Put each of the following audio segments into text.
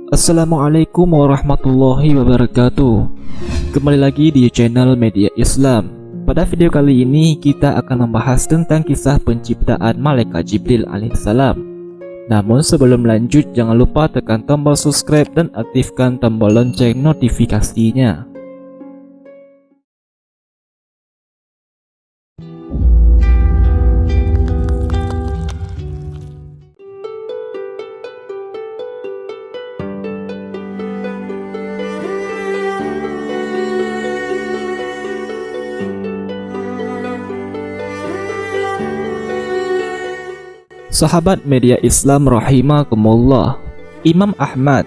Assalamualaikum warahmatullahi wabarakatuh. Kembali lagi di channel Media Islam. Pada video kali ini kita akan membahas tentang kisah penciptaan Malaikat Jibril alaihissalam. Namun sebelum lanjut, jangan lupa tekan tombol subscribe dan aktifkan tombol lonceng notifikasinya. Sahabat media Islam rahimakumullah, Imam Ahmad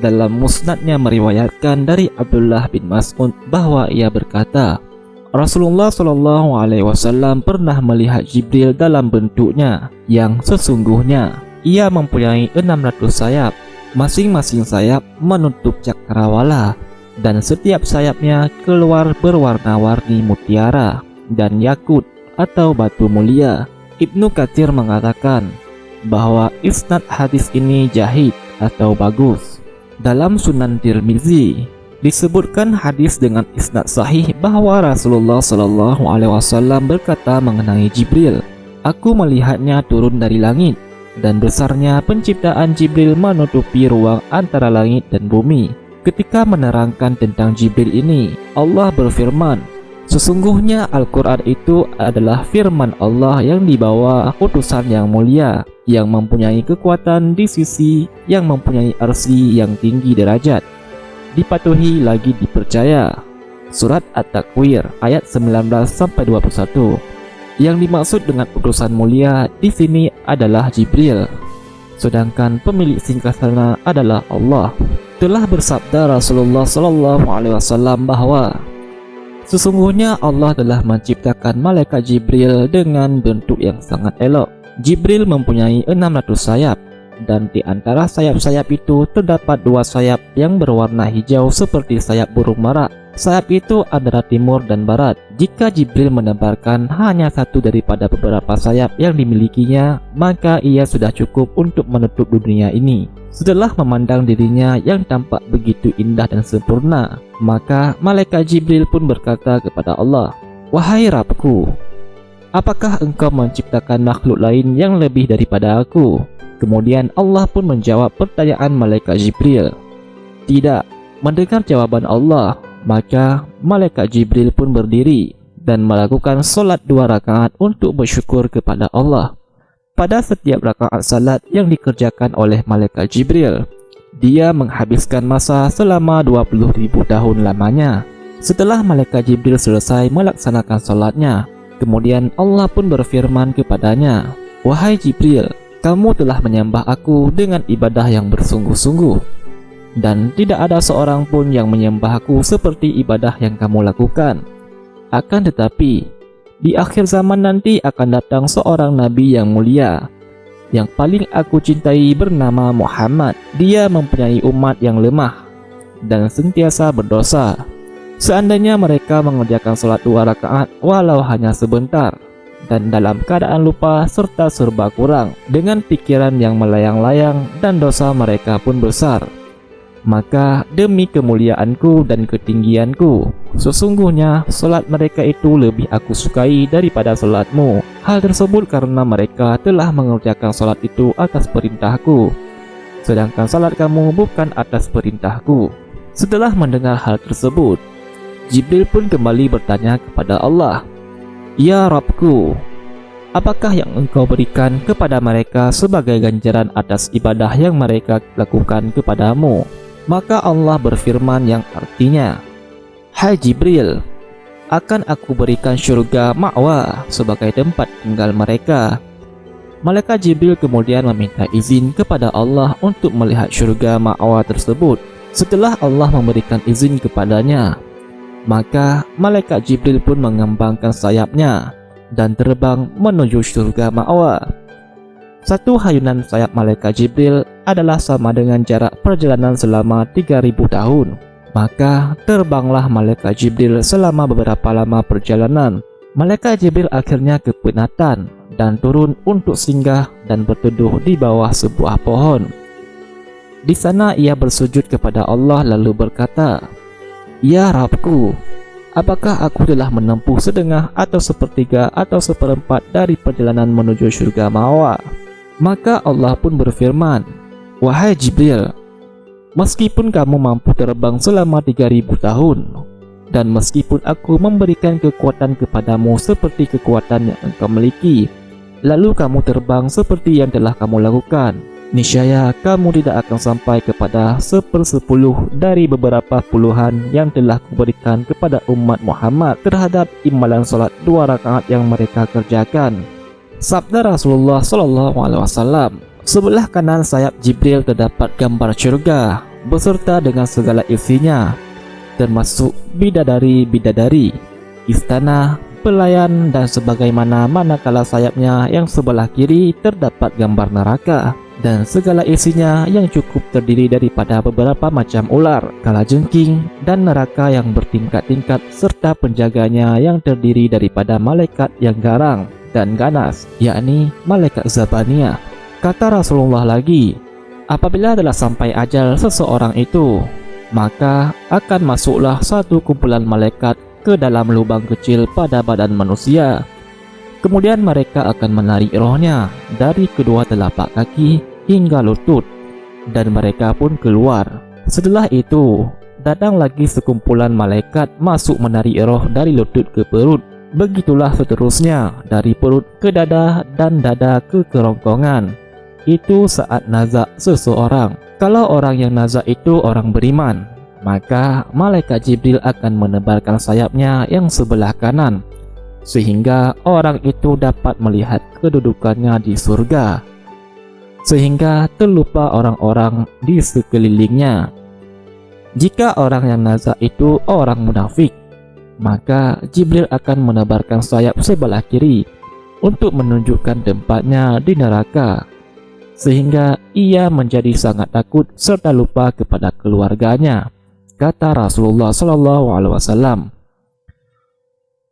dalam musnadnya meriwayatkan dari Abdullah bin Mas'ud bahwa ia berkata, Rasulullah Shallallahu Alaihi Wasallam pernah melihat Jibril dalam bentuknya yang sesungguhnya. Ia mempunyai 600 sayap, masing-masing sayap menutup cakrawala, dan setiap sayapnya keluar berwarna-warni mutiara dan yakut atau batu mulia. Ibnu Katsir mengatakan bahwa isnad hadis ini jahid atau bagus. Dalam Sunan Tirmizi disebutkan hadis dengan isnad sahih bahwa Rasulullah Shallallahu Alaihi Wasallam berkata mengenai Jibril, "Aku melihatnya turun dari langit, dan besarnya penciptaan Jibril menutupi ruang antara langit dan bumi." Ketika menerangkan tentang Jibril ini, Allah berfirman, sesungguhnya Al-Quran itu adalah firman Allah yang dibawa utusan yang mulia, yang mempunyai kekuatan di sisi, yang mempunyai arsi yang tinggi derajat, dipatuhi lagi dipercaya. Surat At-Takwir ayat 19-21. Yang dimaksud dengan utusan mulia di sini adalah Jibril, sedangkan pemilik singgasana adalah Allah. Telah bersabda Rasulullah Shallallahu Alaihi Wasallam bahwa sesungguhnya Allah telah menciptakan Malaikat Jibril dengan bentuk yang sangat elok. Jibril mempunyai 600 sayap, dan di antara sayap-sayap itu terdapat 2 sayap yang berwarna hijau seperti sayap burung merak. Sayap itu antara timur dan barat. Jika Jibril menebarkan hanya satu daripada beberapa sayap yang dimilikinya, maka ia sudah cukup untuk menutup dunia ini. Setelah memandang dirinya yang tampak begitu indah dan sempurna, maka Malaikat Jibril pun berkata kepada Allah, "Wahai Rabbku, apakah engkau menciptakan makhluk lain yang lebih daripada aku?" Kemudian Allah pun menjawab pertanyaan Malaikat Jibril, "Tidak." Mendengar jawaban Allah, maka Malaikat Jibril pun berdiri dan melakukan solat 2 rakaat untuk bersyukur kepada Allah. Pada setiap rakaat salat yang dikerjakan oleh Malaikat Jibril, dia menghabiskan masa selama 20.000 tahun lamanya. Setelah Malaikat Jibril selesai melaksanakan solatnya, kemudian Allah pun berfirman kepadanya, "Wahai Jibril, kamu telah menyembah aku dengan ibadah yang bersungguh-sungguh, dan tidak ada seorang pun yang menyembah aku seperti ibadah yang kamu lakukan. Akan tetapi, di akhir zaman nanti akan datang seorang nabi yang mulia, yang paling aku cintai bernama Muhammad. Dia mempunyai umat yang lemah dan sentiasa berdosa. Seandainya mereka mengerjakan sholat 2 rakaat walau hanya sebentar, dan dalam keadaan lupa serta serba kurang, dengan pikiran yang melayang-layang, dan dosa mereka pun besar, maka demi kemuliaanku dan ketinggianku, sesungguhnya solat mereka itu lebih aku sukai daripada solatmu. Hal tersebut karena mereka telah mengerjakan solat itu atas perintahku, sedangkan salat kamu bukan atas perintahku." Setelah mendengar hal tersebut, Jibril pun kembali bertanya kepada Allah, "Ya Rabbku, apakah yang engkau berikan kepada mereka sebagai ganjaran atas ibadah yang mereka lakukan kepadamu?" Maka Allah berfirman yang artinya, "Hai Jibril, akan aku berikan syurga ma'wa sebagai tempat tinggal mereka." Malaikat Jibril kemudian meminta izin kepada Allah untuk melihat syurga ma'wa tersebut. Setelah Allah memberikan izin kepadanya, maka Malaikat Jibril pun mengembangkan sayapnya dan terbang menuju syurga ma'wa. Satu hayunan sayap Malaikat Jibril adalah sama dengan jarak perjalanan selama 3.000 tahun. Maka terbanglah Malaikat Jibril selama beberapa lama perjalanan. Malaikat Jibril akhirnya kepenatan dan turun untuk singgah dan berteduh di bawah sebuah pohon. Di sana ia bersujud kepada Allah lalu berkata, "Ya Rabbku, apakah aku telah menempuh setengah atau sepertiga atau seperempat dari perjalanan menuju syurga Mawa?" Maka Allah pun berfirman, "Wahai Jibril, meskipun kamu mampu terbang selama 3000 tahun, dan meskipun aku memberikan kekuatan kepadamu seperti kekuatan yang engkau miliki, lalu kamu terbang seperti yang telah kamu lakukan, niscaya kamu tidak akan sampai kepada 1/10 dari beberapa puluhan yang telah kuberikan kepada umat Muhammad terhadap imbalan salat 2 rakaat yang mereka kerjakan." Sabda Rasulullah SAW, "Sebelah kanan sayap Jibril terdapat gambar syurga beserta dengan segala isinya, termasuk bidadari-bidadari, istana, pelayan, dan sebagaimana manakala sayapnya yang sebelah kiri terdapat gambar neraka dan segala isinya yang cukup terdiri daripada beberapa macam ular, kalajengking, dan neraka yang bertingkat-tingkat serta penjaganya yang terdiri daripada malaikat yang garang dan ganas, yakni malaikat Zabaniyah." Kata Rasulullah lagi, "Apabila telah sampai ajal seseorang itu, maka akan masuklah satu kumpulan malaikat ke dalam lubang kecil pada badan manusia. Kemudian mereka akan menarik rohnya dari kedua telapak kaki hingga lutut, dan mereka pun keluar. Setelah itu, datang lagi sekumpulan malaikat masuk menarik roh dari lutut ke perut. Begitulah seterusnya dari perut ke dada dan dada ke kerongkongan. Itu saat nazak seseorang. Kalau orang yang nazak itu orang beriman, maka malaikat Jibril akan menebarkan sayapnya yang sebelah kanan, sehingga orang itu dapat melihat kedudukannya di surga, sehingga terlupa orang-orang di sekelilingnya. Jika orang yang nazak itu orang munafik, maka Jibril akan menebarkan sayap sebelah kiri untuk menunjukkan tempatnya di neraka, sehingga ia menjadi sangat takut serta lupa kepada keluarganya. Kata Rasulullah SAW,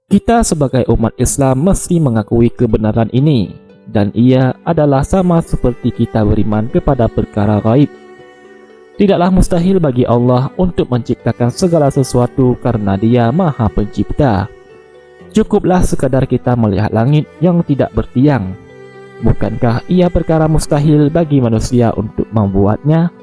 kita sebagai umat Islam mesti mengakui kebenaran ini, dan ia adalah sama seperti kita beriman kepada perkara gaib. Tidaklah mustahil bagi Allah untuk menciptakan segala sesuatu karena Dia Maha Pencipta. Cukuplah sekadar kita melihat langit yang tidak bertiang. Bukankah ia perkara mustahil bagi manusia untuk membuatnya?